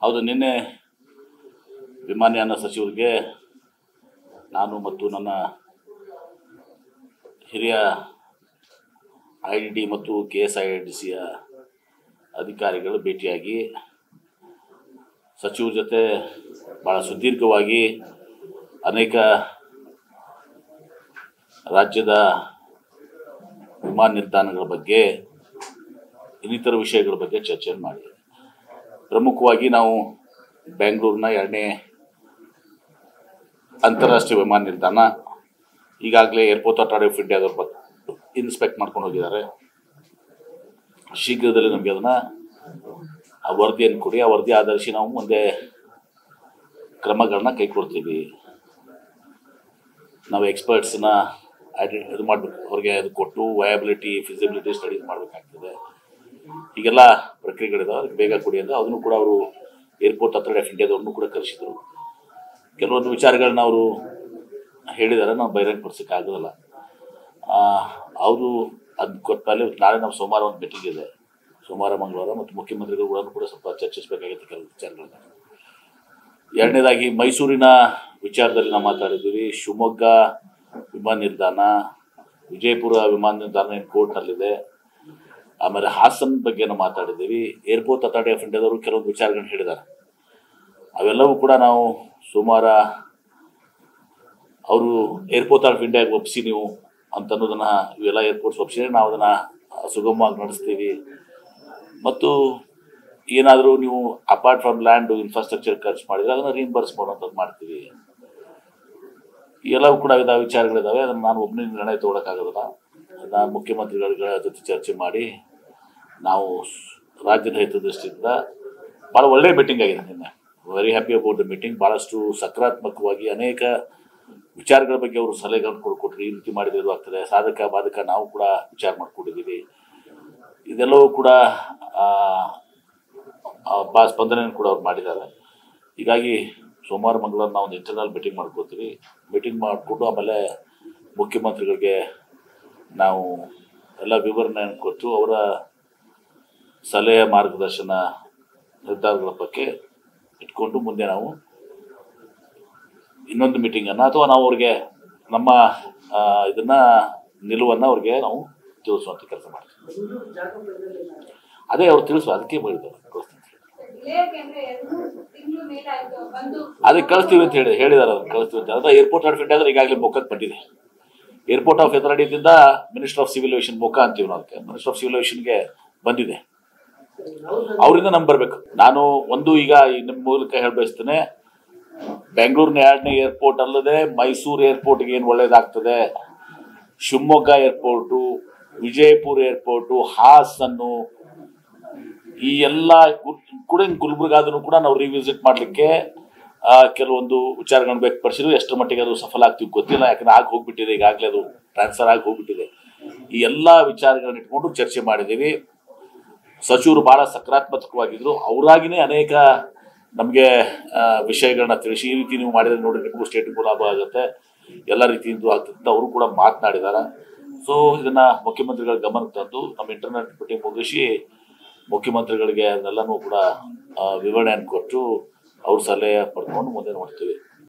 ಹೌದು, ನಿನ್ನೆ ವಿಮಾನಯಾನ ಸಚಿವರಿಗೆ ನಾನು ಮತ್ತು ನನ್ನ ಹಿರಿಯ IDD ಮತ್ತು KSIDCಯ ಅಧಿಕಾರಿಗಳು ಭೇಟಿಯಾಗಿ ಸಚಿವರ ಜೊತೆ ಭಾಳ ಸುದೀರ್ಘವಾಗಿ ಅನೇಕ ರಾಜ್ಯದ ವಿಮಾನ ನಿಲ್ದಾಣಗಳ ಬಗ್ಗೆ ಇನ್ನಿತರ ವಿಷಯಗಳ ಬಗ್ಗೆ ಚರ್ಚೆಯನ್ನು ಮಾಡಿದೆ. ಪ್ರಮುಖವಾಗಿ ನಾವು ಬೆಂಗಳೂರಿನ 2ನೇ ಅಂತಾರಾಷ್ಟ್ರೀಯ ವಿಮಾನ ನಿಲ್ದಾಣ ಈಗಾಗಲೇ ಏರ್ಪೋರ್ಟ್ ಅಥಾರಿಟಿ ಆಫ್ ಇಂಡಿಯಾದವ್ರ ಬಗ್ಗೆ ಇನ್ಸ್ಪೆಕ್ಟ್ ಮಾಡ್ಕೊಂಡು ಹೋಗಿದ್ದಾರೆ. ಶೀಘ್ರದಲ್ಲಿ ನಮಗೆ ಅದನ್ನು ಆ ವರದಿಯನ್ನು ಕೊಡಿ. ಆ ವರದಿ ಆಧರಿಸಿ ನಾವು ಮುಂದೆ ಕ್ರಮಗಳನ್ನ ಕೈಗೊಳ್ತೀವಿ. ನಾವು ಎಕ್ಸ್ಪರ್ಟ್ಸ್ನ ಇದು ಮಾಡಬೇಕು, ಅವ್ರಿಗೆ ಅದು ಕೊಟ್ಟು ವಯಬಿಲಿಟಿ ಫಿಸಿಬಿಲಿಟಿ ಸ್ಟಡೀಸ್ ಮಾಡಬೇಕಾಗ್ತದೆ. ಹೀಗೆಲ್ಲ ಪ್ರಕ್ರಿಯೆಗಳಿದಾವೆ, ಅದಕ್ಕೆ ಬೇಗ ಕೊಡಿ ಅಂತ ಅದನ್ನು ಕೂಡ ಅವರು ಏರ್ಪೋರ್ಟ್ ಅಥಾರಿಟಿ ಆಫ್ ಇಂಡಿಯಾದವ್ರನ್ನೂ ಕೂಡ ಕರೆಸಿದರು. ಕೆಲವೊಂದು ವಿಚಾರಗಳನ್ನ ಅವರು ಹೇಳಿದ್ದಾರೆ, ನಾವು ಬಹಿರಂಗಪಡಿಸೋಕ್ಕೆ ಆಗೋಲ್ಲ. ಅವರು ಅದು ಕೊಟ್ಟಾಲೆ ನಾಳೆ ನಾವು ಸೋಮವಾರ ಒಂದು ಮೀಟಿಂಗ್ ಇದೆ, ಸೋಮವಾರ ಮಂಗಳವಾರ, ಮತ್ತು ಮುಖ್ಯಮಂತ್ರಿಗಳು ಕೂಡ ಸ್ವಲ್ಪ ಚರ್ಚಿಸಬೇಕಾಗಿತ್ತು ಕೆಲವು ವಿಚಾರಗಳನ್ನ. ಎರಡನೇದಾಗಿ ಮೈಸೂರಿನ ವಿಚಾರದಲ್ಲಿ ನಾವು ಮಾತಾಡಿದ್ದೀವಿ. ಶಿವಮೊಗ್ಗ ವಿಮಾನ ನಿಲ್ದಾಣ, ವಿಜಯಪುರ ವಿಮಾನ ನಿಲ್ದಾಣ ಏನು ಕೋರ್ಟ್ನಲ್ಲಿದೆ. ಆಮೇಲೆ ಹಾಸನ್ ಬಗ್ಗೆ ನಾವು ಮಾತಾಡಿದ್ದೀವಿ. ಏರ್ಪೋರ್ಟ್ ಅಥಾರಿಟಿ ಆಫ್ ಇಂಡಿಯಾದವರು ಕೆಲವೊಂದು ವಿಚಾರಗಳನ್ನ ಹೇಳಿದ್ದಾರೆ. ಅವೆಲ್ಲವೂ ಕೂಡ ನಾವು ಸೋಮವಾರ ಅವರು ಏರ್ಪೋರ್ಟ್ ಆಫ್ ಇಂಡಿಯಾಗೆ ಒಪ್ಪಿಸಿ ನೀವು ಅಂತ ಅನ್ನೋದನ್ನು, ಇವೆಲ್ಲ ಏರ್ಪೋರ್ಟ್ಸ್ ಒಪ್ಪಿಸಿದ್ರೆ ನಾವು ಅದನ್ನು ಸುಗಮವಾಗಿ ನಡೆಸ್ತೀವಿ. ಮತ್ತು ಏನಾದರೂ ನೀವು ಅಪಾರ್ಟ್ ಫ್ರಮ್ ಲ್ಯಾಂಡ್ ಇನ್ಫ್ರಾಸ್ಟ್ರಕ್ಚರ್ ಖರ್ಚು ಮಾಡಿದರೆ ಅದನ್ನು ರೀಇಂಬರ್ಸ್ ಮಾಡೋಂಥದ್ದು ಮಾಡ್ತೀವಿ. ಎಲ್ಲವೂ ಕೂಡ ಇದಾವೆ, ವಿಚಾರಗಳಿದ್ದಾವೆ. ಅದನ್ನು ನಾನು ಒಬ್ಬನೇ ನಿರ್ಣಯ ತೊಗೊಳಕ್ಕಾಗೋದಿಲ್ಲ. ನಾನು ಮುಖ್ಯಮಂತ್ರಿಗಳ ಜೊತೆ ಚರ್ಚೆ ಮಾಡಿ ನಾವು ರಾಜ್ಯದ ಹಿತದೃಷ್ಟಿಯಿಂದ ಭಾಳ ಒಳ್ಳೆಯ ಮೀಟಿಂಗ್ ಆಗಿದೆ ನಿನ್ನೆ. Very happy about the meeting. ಭಾಳಷ್ಟು ಸಕಾರಾತ್ಮಕವಾಗಿ ಅನೇಕ ವಿಚಾರಗಳ ಬಗ್ಗೆ ಅವರು ಸಲಹೆಗಳನ್ನು ಕೊಟ್ಟರು. ಈ ರೀತಿ ಮಾಡಿದ್ರೆ ಇದು ಆಗ್ತದೆ, ಸಾಧಕ ಬಾಧಕ ನಾವು ಕೂಡ ವಿಚಾರ ಮಾಡ್ಕೊಂಡಿದ್ದೀವಿ. ಇದೆಲ್ಲವೂ ಕೂಡ ಸ್ಪಂದನೆಯನ್ನು ಕೂಡ ಅವ್ರು ಮಾಡಿದ್ದಾರೆ. ಹೀಗಾಗಿ ಸೋಮವಾರ ಮಂಗಳವಾರ ನಾವು ಒಂದು ಇಂಟರ್ನಲ್ ಮೀಟಿಂಗ್ ಮಾಡ್ಕೋತೀವಿ. ಮೀಟಿಂಗ್ ಮಾಡಿಕೊಂಡು ಆಮೇಲೆ ಮುಖ್ಯಮಂತ್ರಿಗಳಿಗೆ ನಾವು ಎಲ್ಲ ವಿವರಣೆಯನ್ನು ಕೊಟ್ಟು ಅವರ ಸಲಹೆ ಮಾರ್ಗದರ್ಶನ ನಿರ್ಧಾರಗಳ ಬಗ್ಗೆ ಇಟ್ಕೊಂಡು ಮುಂದೆ ನಾವು ಇನ್ನೊಂದು ಮೀಟಿಂಗನ್ನು ಅಥವಾ ನಾವು ಅವ್ರಿಗೆ ನಮ್ಮ ಇದನ್ನು ನಿಲುವನ್ನು ಅವ್ರಿಗೆ ನಾವು ತಿಳಿಸುವಂಥ ಕೆಲಸ ಮಾಡ್ತೀವಿ. ಅದೇ ಅವ್ರು ತಿಳಿಸುವ, ಅದಕ್ಕೆ ಹೇಳಿದ್ದಾರೆ ಅದಕ್ಕೆ ಕಳಿಸ್ತೀವಿ ಅಂತ ಹೇಳಿದ್ದಾರೆ. ಅದನ್ನು ಕಳಿಸ್ತೀವಿ ಅಂತ. ಅದ ಏರ್ಪೋರ್ಟ್ ಅಥಾರಿಟಿ ಆಫ್ ಇಂಡಿಯಾ ಈಗಾಗಲೇ ಮೊಕದ್ದು ಬಂದಿದೆ. ಏರ್ಪೋರ್ಟ್ ಆಫ್ ಅಥಾರಿಟಿಯಿಂದ ಮಿನಿಸ್ಟರ್ ಆಫ್ ಸಿವಿಲ್ ಏವಿಯೇಷನ್ ಮೊಕ ಅಂತೀವಿ ನಾವು, ಅದಕ್ಕೆ ಮಿನಿಸ್ಟರ್ ಆಫ್ ಸಿವಿಲ್ ಏವಿಯೇಷನ್ಗೆ ಬಂದಿದೆ. ಅವರಿಂದ ನಮ್ಗೆ ಬರಬೇಕು. ನಾನು ಒಂದು ಈಗ ನಿಮ್ಮ ಮೂಲಕ ಹೇಳಬಯಸ್ತೇನೆ, ಬೆಂಗಳೂರಿನ 2ನೇ ಏರ್ಪೋರ್ಟ್ ಅಲ್ಲದೆ ಮೈಸೂರು ಏರ್ಪೋರ್ಟ್ಗೆ ಏನು ಒಳ್ಳೇದಾಗ್ತದೆ, ಶಿವಮೊಗ್ಗ ಏರ್ಪೋರ್ಟು, ವಿಜಯಪುರ ಏರ್ಪೋರ್ಟು, ಹಾಸನ್ನು, ಈ ಎಲ್ಲ ಕೂಡ ಗುಲ್ಬರ್ಗಾದನ್ನು ಕೂಡ ನಾವು ರಿವಿಸಿಟ್ ಮಾಡಲಿಕ್ಕೆ ಕೆಲವೊಂದು ವಿಚಾರಗಳನ್ನು ವ್ಯಕ್ತಪಡಿಸಿದ್ರು. ಎಷ್ಟರ ಮಟ್ಟಿಗೆ ಅದು ಸಫಲ ಆಗ್ತೀವಿ ಗೊತ್ತಿಲ್ಲ, ಯಾಕಂದ್ರೆ ಆಗಿ ಹೋಗ್ಬಿಟ್ಟಿದೆ, ಈಗಾಗಲೇ ಅದು ಟ್ರಾನ್ಸ್ಫರ್ ಆಗಿ ಹೋಗ್ಬಿಟ್ಟಿದೆ. ಈ ಎಲ್ಲ ವಿಚಾರಗಳನ್ನ ಇಟ್ಕೊಂಡು ಚರ್ಚೆ ಮಾಡಿದ್ದೀವಿ. ಸಚಿವರು ಭಾಳ ಸಕಾರಾತ್ಮಕವಾಗಿದ್ದರು. ಅವರಾಗಿನೇ ಅನೇಕ ನಮಗೆ ವಿಷಯಗಳನ್ನ ತಿಳಿಸಿ, ಈ ರೀತಿ ನೀವು ಮಾಡಿದ್ರೆ ನೋಡಿ ನಿಮಗೂ ಸ್ಟೇಟ್ಗೂ ಲಾಭ ಆಗುತ್ತೆ, ಎಲ್ಲ ರೀತಿಯಿಂದ ಆಗ್ತದೆ ಅಂತ ಅವರು ಕೂಡ ಮಾತನಾಡಿದ್ದಾರೆ. ಸೊ ಇದನ್ನು ಮುಖ್ಯಮಂತ್ರಿಗಳ ಗಮನಕ್ಕೆ ತಂದು ನಮ್ಮ ಇಂಟರ್ನೆಟ್ ಮೀಟಿಂಗ್ ಮುಗಿಸಿ ಮುಖ್ಯಮಂತ್ರಿಗಳಿಗೆ ಅದನ್ನೆಲ್ಲನೂ ಕೂಡ ವಿವರಣೆಯನ್ನು ಕೊಟ್ಟು ಅವ್ರ ಸಲಹೆ ಪಡ್ಕೊಂಡು ಮುಂದೆ ನೋಡ್ತೀವಿ.